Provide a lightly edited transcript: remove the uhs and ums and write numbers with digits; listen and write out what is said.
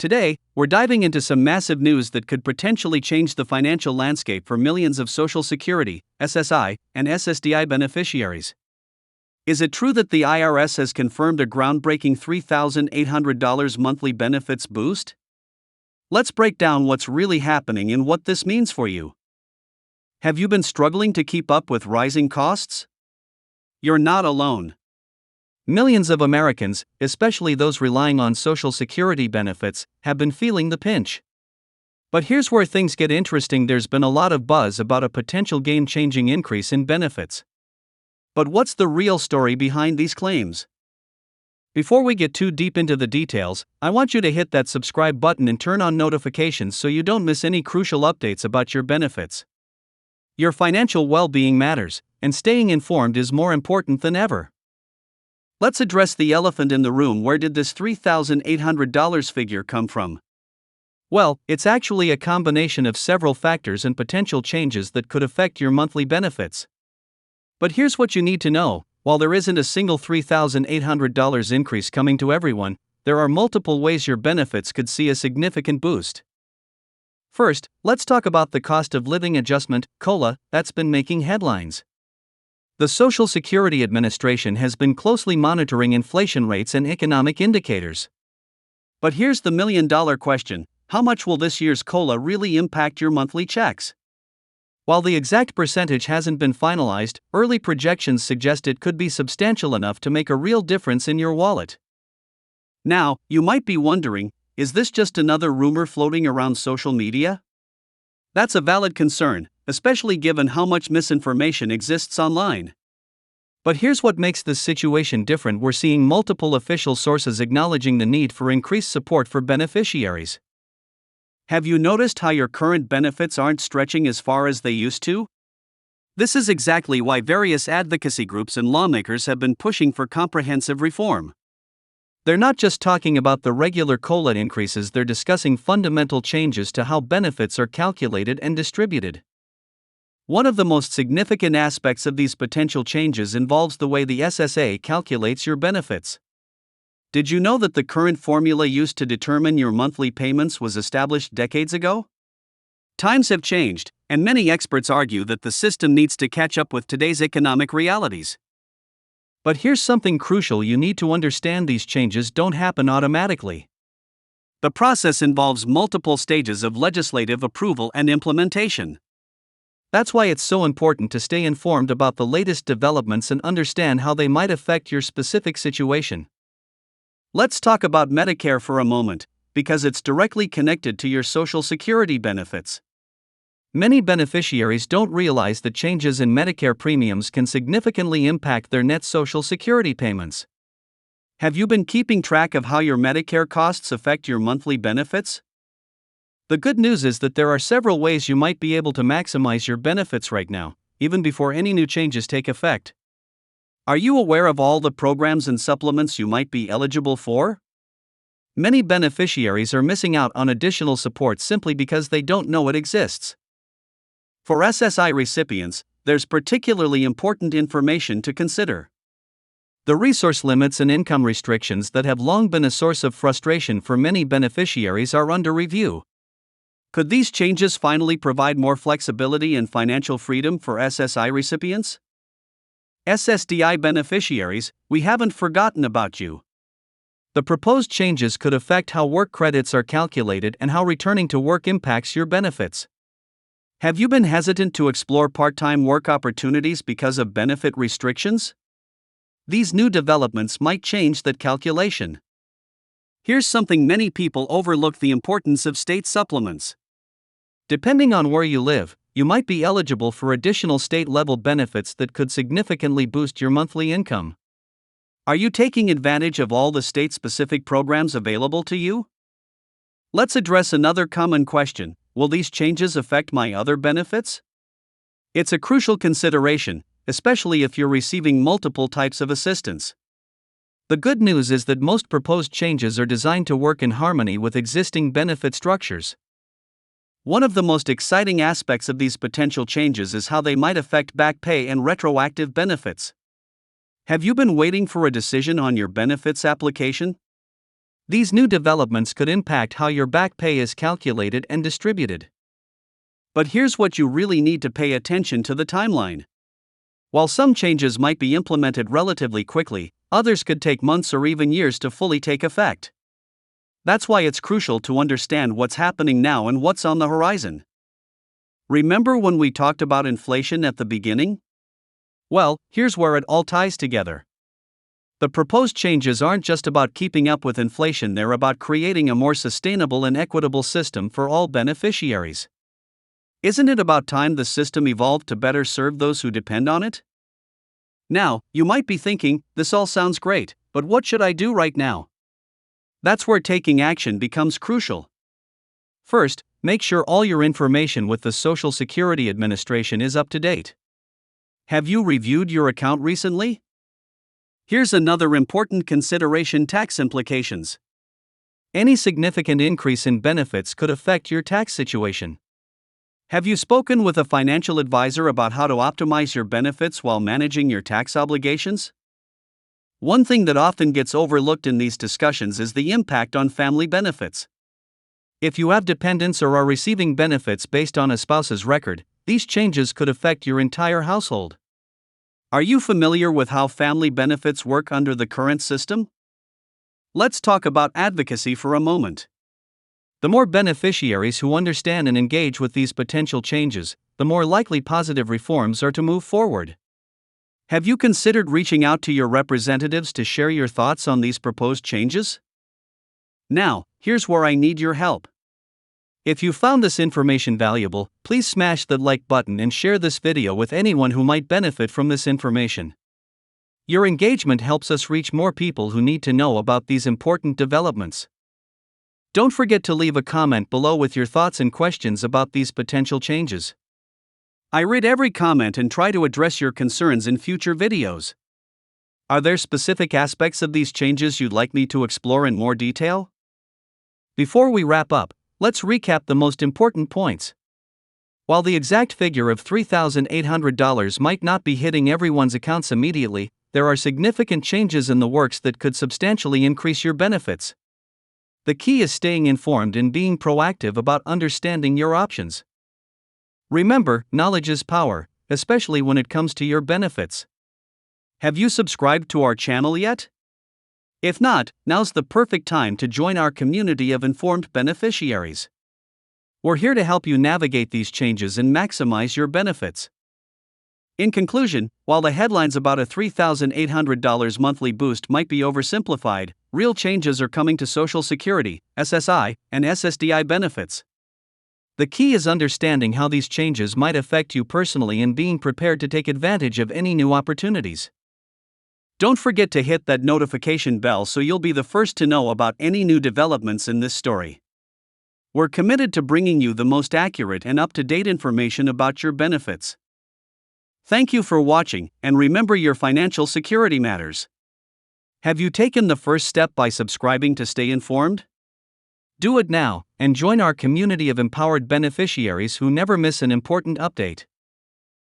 Today, we're diving into some massive news that could potentially change the financial landscape for millions of Social Security, SSI, and SSDI beneficiaries. Is it true that the IRS has confirmed a groundbreaking $3,800 monthly benefits boost? Let's break down what's really happening and what this means for you. Have you been struggling to keep up with rising costs? You're not alone. Millions of Americans, especially those relying on Social Security benefits, have been feeling the pinch. But here's where things get interesting. There's been a lot of buzz about a potential game-changing increase in benefits. But what's the real story behind these claims? Before we get too deep into the details, I want you to hit that subscribe button and turn on notifications so you don't miss any crucial updates about your benefits. Your financial well-being matters, and staying informed is more important than ever. Let's address the elephant in the room. Where did this $3,800 figure come from? Well, it's actually a combination of several factors and potential changes that could affect your monthly benefits. But here's what you need to know: while there isn't a single $3,800 increase coming to everyone, there are multiple ways your benefits could see a significant boost. First, let's talk about the cost of living adjustment, COLA, that's been making headlines. The Social Security Administration has been closely monitoring inflation rates and economic indicators. But here's the million-dollar question: how much will this year's COLA really impact your monthly checks? While the exact percentage hasn't been finalized, early projections suggest it could be substantial enough to make a real difference in your wallet. Now, you might be wondering, is this just another rumor floating around social media? That's a valid concern, especially given how much misinformation exists online. But here's what makes this situation different: we're seeing multiple official sources acknowledging the need for increased support for beneficiaries. Have you noticed how your current benefits aren't stretching as far as they used to? This is exactly why various advocacy groups and lawmakers have been pushing for comprehensive reform. They're not just talking about the regular COLA increases, they're discussing fundamental changes to how benefits are calculated and distributed. One of the most significant aspects of these potential changes involves the way the SSA calculates your benefits. Did you know that the current formula used to determine your monthly payments was established decades ago? Times have changed, and many experts argue that the system needs to catch up with today's economic realities. But here's something crucial: you need to understand these changes don't happen automatically. The process involves multiple stages of legislative approval and implementation. That's why it's so important to stay informed about the latest developments and understand how they might affect your specific situation. Let's talk about Medicare for a moment, because it's directly connected to your Social Security benefits. Many beneficiaries don't realize that changes in Medicare premiums can significantly impact their net Social Security payments. Have you been keeping track of how your Medicare costs affect your monthly benefits? The good news is that there are several ways you might be able to maximize your benefits right now, even before any new changes take effect. Are you aware of all the programs and supplements you might be eligible for? Many beneficiaries are missing out on additional support simply because they don't know it exists. For SSI recipients, there's particularly important information to consider. The resource limits and income restrictions that have long been a source of frustration for many beneficiaries are under review. Could these changes finally provide more flexibility and financial freedom for SSI recipients? SSDI beneficiaries, we haven't forgotten about you. The proposed changes could affect how work credits are calculated and how returning to work impacts your benefits. Have you been hesitant to explore part-time work opportunities because of benefit restrictions? These new developments might change that calculation. Here's something many people overlook: the importance of state supplements. Depending on where you live, you might be eligible for additional state-level benefits that could significantly boost your monthly income. Are you taking advantage of all the state-specific programs available to you? Let's address another common question: will these changes affect my other benefits? It's a crucial consideration, especially if you're receiving multiple types of assistance. The good news is that most proposed changes are designed to work in harmony with existing benefit structures. One of the most exciting aspects of these potential changes is how they might affect back pay and retroactive benefits. Have you been waiting for a decision on your benefits application? These new developments could impact how your back pay is calculated and distributed. But here's what you really need to pay attention to: the timeline. While some changes might be implemented relatively quickly, others could take months or even years to fully take effect. That's why it's crucial to understand what's happening now and what's on the horizon. Remember when we talked about inflation at the beginning? Well, here's where it all ties together. The proposed changes aren't just about keeping up with inflation, they're about creating a more sustainable and equitable system for all beneficiaries. Isn't it about time the system evolved to better serve those who depend on it? Now, you might be thinking, this all sounds great, but what should I do right now? That's where taking action becomes crucial. First, make sure all your information with the Social Security Administration is up to date. Have you reviewed your account recently? Here's another important consideration: tax implications. Any significant increase in benefits could affect your tax situation. Have you spoken with a financial advisor about how to optimize your benefits while managing your tax obligations? One thing that often gets overlooked in these discussions is the impact on family benefits. If you have dependents or are receiving benefits based on a spouse's record, these changes could affect your entire household. Are you familiar with how family benefits work under the current system? Let's talk about advocacy for a moment. The more beneficiaries who understand and engage with these potential changes, the more likely positive reforms are to move forward. Have you considered reaching out to your representatives to share your thoughts on these proposed changes? Now, here's where I need your help. If you found this information valuable, please smash the like button and share this video with anyone who might benefit from this information. Your engagement helps us reach more people who need to know about these important developments. Don't forget to leave a comment below with your thoughts and questions about these potential changes. I read every comment and try to address your concerns in future videos. Are there specific aspects of these changes you'd like me to explore in more detail? Before we wrap up, let's recap the most important points. While the exact figure of $3,800 might not be hitting everyone's accounts immediately, there are significant changes in the works that could substantially increase your benefits. The key is staying informed and being proactive about understanding your options. Remember, knowledge is power, especially when it comes to your benefits. Have you subscribed to our channel yet? If not, now's the perfect time to join our community of informed beneficiaries. We're here to help you navigate these changes and maximize your benefits. In conclusion, while the headlines about a $3,800 monthly boost might be oversimplified, real changes are coming to Social Security, SSI, and SSDI benefits. The key is understanding how these changes might affect you personally and being prepared to take advantage of any new opportunities. Don't forget to hit that notification bell so you'll be the first to know about any new developments in this story. We're committed to bringing you the most accurate and up-to-date information about your benefits. Thank you for watching, and remember, your financial security matters. Have you taken the first step by subscribing to stay informed? Do it now, and join our community of empowered beneficiaries who never miss an important update.